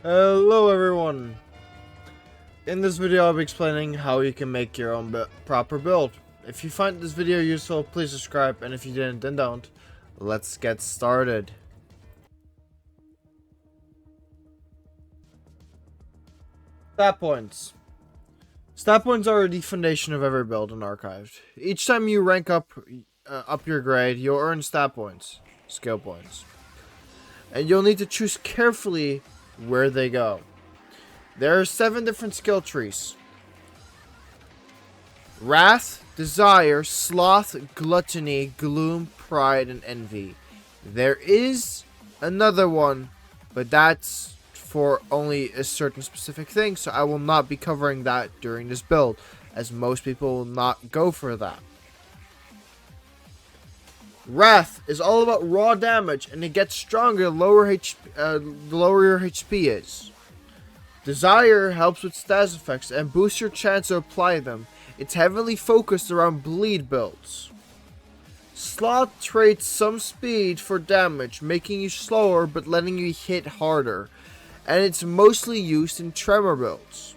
Hello everyone! In this video I'll be explaining how you can make your own proper build. If you find this video useful, please subscribe, and if you didn't, then don't. Let's get started. Stat points. Stat points are the foundation of every build in Archived. Each time you rank up your grade, you'll earn stat points, skill points. And you'll need to choose carefully where they go. There are 7 different skill trees. Wrath, Desire, Sloth, Gluttony, Gloom, Pride, and Envy. There is another one, but that's for only a certain specific thing, so I will not be covering that during this build, as most people will not go for that. Wrath is all about raw damage, and it gets stronger the lower your HP is. Desire helps with status effects and boosts your chance to apply them. It's heavily focused around bleed builds. Sloth trades some speed for damage, making you slower but letting you hit harder, and it's mostly used in tremor builds.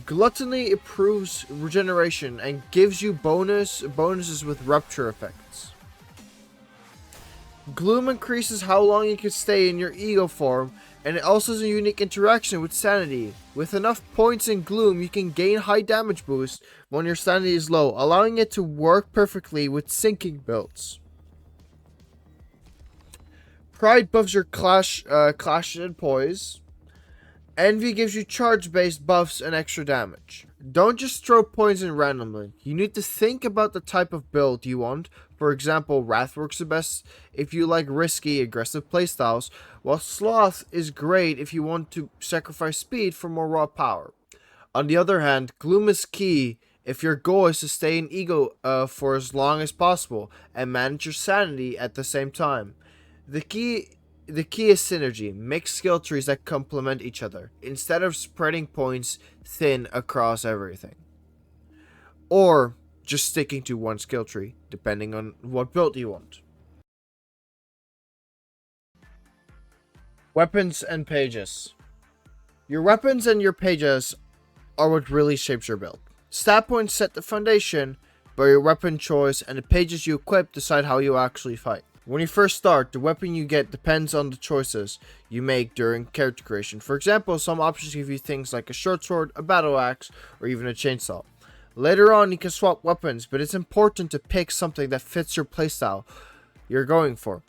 Gluttony improves regeneration and gives you bonuses with rupture effects. Gloom increases how long you can stay in your E.G.O form, and it also has a unique interaction with sanity. With enough points in Gloom, you can gain high damage boost when your sanity is low, allowing it to work perfectly with sinking builds. Pride buffs your clash and poise. Envy gives you charge-based buffs and extra damage. Don't just throw points in randomly. You need to think about the type of build you want. For example, Wrath works the best if you like risky, aggressive playstyles, while Sloth is great if you want to sacrifice speed for more raw power. On the other hand, Gloom is key if your goal is to stay in E.G.O for as long as possible and manage your sanity at the same time. The key is synergy. Make skill trees that complement each other, instead of spreading points thin across everything. Or just sticking to one skill tree, depending on what build you want. Weapons and pages. Your weapons and your pages are what really shapes your build. Stat points set the foundation, but your weapon choice and the pages you equip decide how you actually fight. When you first start, the weapon you get depends on the choices you make during character creation. For example, some options give you things like a short sword, a battle axe, or even a chainsaw. Later on, you can swap weapons, but it's important to pick something that fits your playstyle you're going for.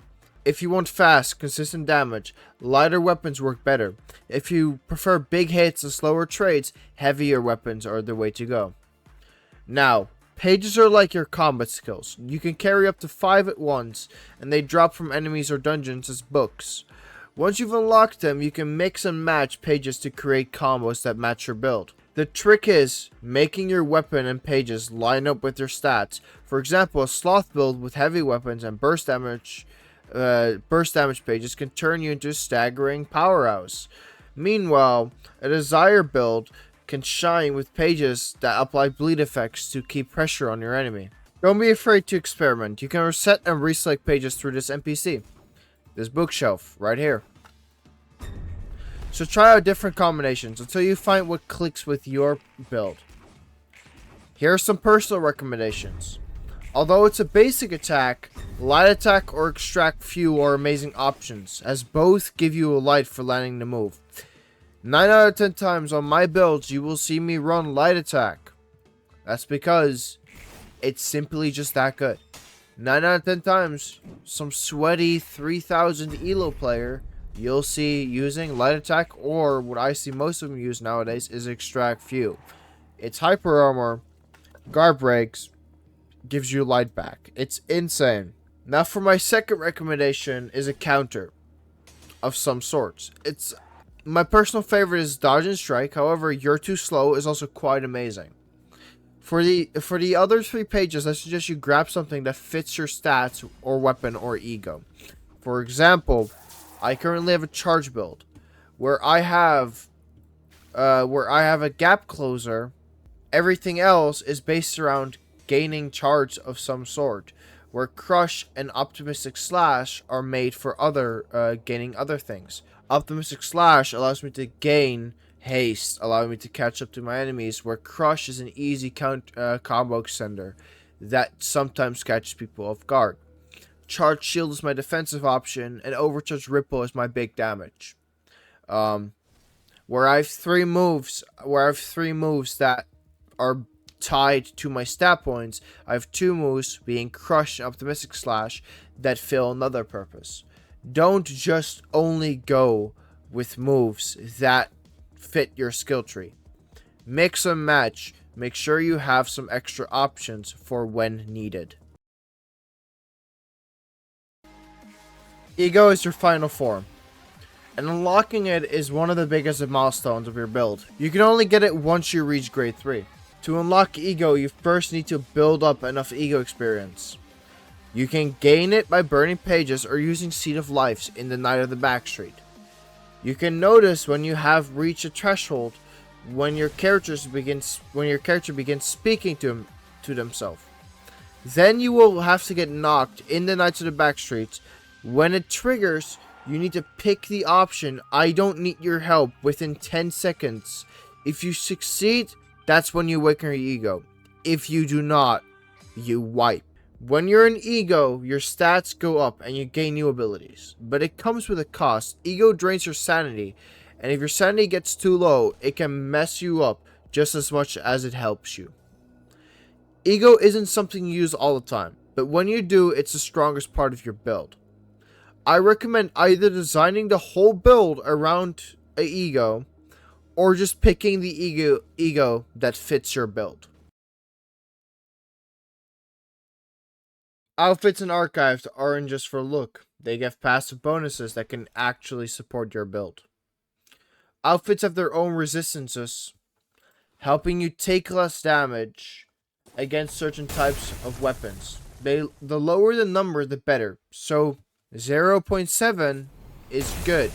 If you want fast, consistent damage, lighter weapons work better. If you prefer big hits and slower trades, heavier weapons are the way to go. Now, pages are like your combat skills. You can carry up to 5 at once, and they drop from enemies or dungeons as books. Once you've unlocked them, you can mix and match pages to create combos that match your build. The trick is making your weapon and pages line up with your stats. For example, a Sloth build with heavy weapons and burst damage pages can turn you into a staggering powerhouse. Meanwhile, a Desire build can shine with pages that apply bleed effects to keep pressure on your enemy. Don't be afraid to experiment. You can reset and reselect pages through this NPC. This bookshelf right here. So try out different combinations until you find what clicks with your build. Here are some personal recommendations. Although it's a basic attack, light attack or extract few are amazing options, as both give you a light for landing the move. 9 out of 10 times on my builds you will see me run light attack. That's because it's simply just that good. 9 out of 10 times, some sweaty 3000 ELO player you'll see using light attack, or what I see most of them use nowadays is extract few. It's hyper armor, guard breaks, gives you light back. It's insane. Now for my second recommendation is a counter of some sorts. My personal favorite is dodge and strike. However, you're too slow is also quite amazing. For the other 3 pages, I suggest you grab something that fits your stats or weapon or E.G.O. For example, I currently have a charge build where I have a gap closer. Everything else is based around gaining charge of some sort. where Crush and Optimistic Slash are made for gaining other things. Optimistic Slash allows me to gain haste, allowing me to catch up to my enemies, where Crush is an easy combo extender that sometimes catches people off guard. Charge Shield is my defensive option, and Overcharge Ripple is my big damage. Where I have three moves that are tied to my stat points, I have two moves, being Crush and Optimistic Slash, that fill another purpose. Don't just only go with moves that fit your skill tree. Mix and match. Make sure you have some extra options for when needed. E.G.O is your final form, and unlocking it is one of the biggest milestones of your build. You can only get it once you reach grade 3. To unlock E.G.O, you first need to build up enough E.G.O experience. You can gain it by burning pages or using Seed of Lives in the Night of the Backstreet. You can notice when you have reached a threshold when your character begins speaking to themselves. Then you will have to get knocked in the Nights of the Backstreets. When it triggers, you need to pick the option, I don't need your help, within 10 seconds. If you succeed, that's when you awaken your E.G.O. If you do not, you wipe. When you're in E.G.O, your stats go up and you gain new abilities. But it comes with a cost. E.G.O drains your sanity, and if your sanity gets too low, it can mess you up just as much as it helps you. E.G.O isn't something you use all the time, but when you do, it's the strongest part of your build. I recommend either designing the whole build around a E.G.O or just picking the E.G.O that fits your build. Outfits and Archived aren't just for look. They give passive bonuses that can actually support your build. Outfits have their own resistances, helping you take less damage against certain types of weapons. The lower the number, the better. So 0.7 is good.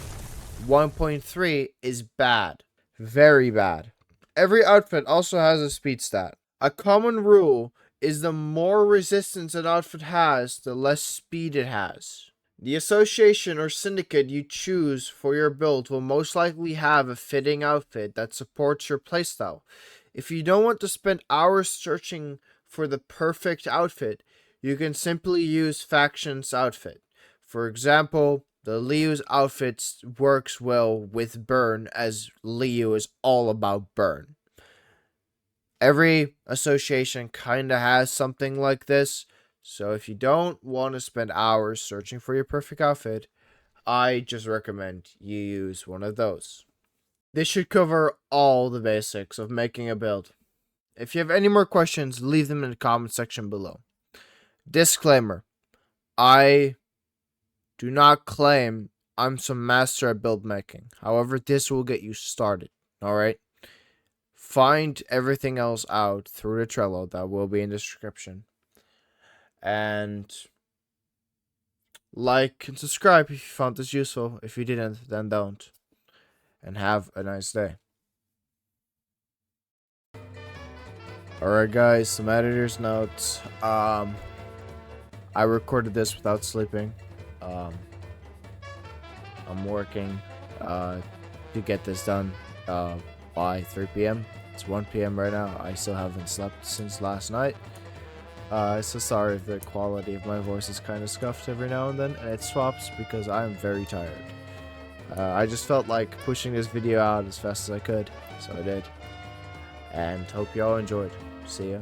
1.3 is bad. Very bad. Every outfit also has a speed stat. A common rule is the more resistance an outfit has, the less speed it has. The association or syndicate you choose for your build will most likely have a fitting outfit that supports your playstyle. If you don't want to spend hours searching for the perfect outfit, you can simply use Faction's outfit. For example, the Liu's outfit works well with Burn, as Liu is all about Burn. Every association kinda has something like this, so if you don't want to spend hours searching for your perfect outfit, I just recommend you use one of those. This should cover all the basics of making a build. If you have any more questions, leave them in the comment section below. Disclaimer: I do not claim I'm some master at build making. However, this will get you started. Alright? Find everything else out through the Trello that will be in the description. And like and subscribe if you found this useful. If you didn't, then don't. And have a nice day. Alright guys, some editor's notes. I recorded this without sleeping. I'm working to get this done by 3 p.m. It's 1 p.m. right now. I still haven't slept since last night. So sorry if the quality of my voice is kind of scuffed every now and then, and it swaps because I'm very tired. I just felt like pushing this video out as fast as I could, so I did. And hope y'all enjoyed. See ya.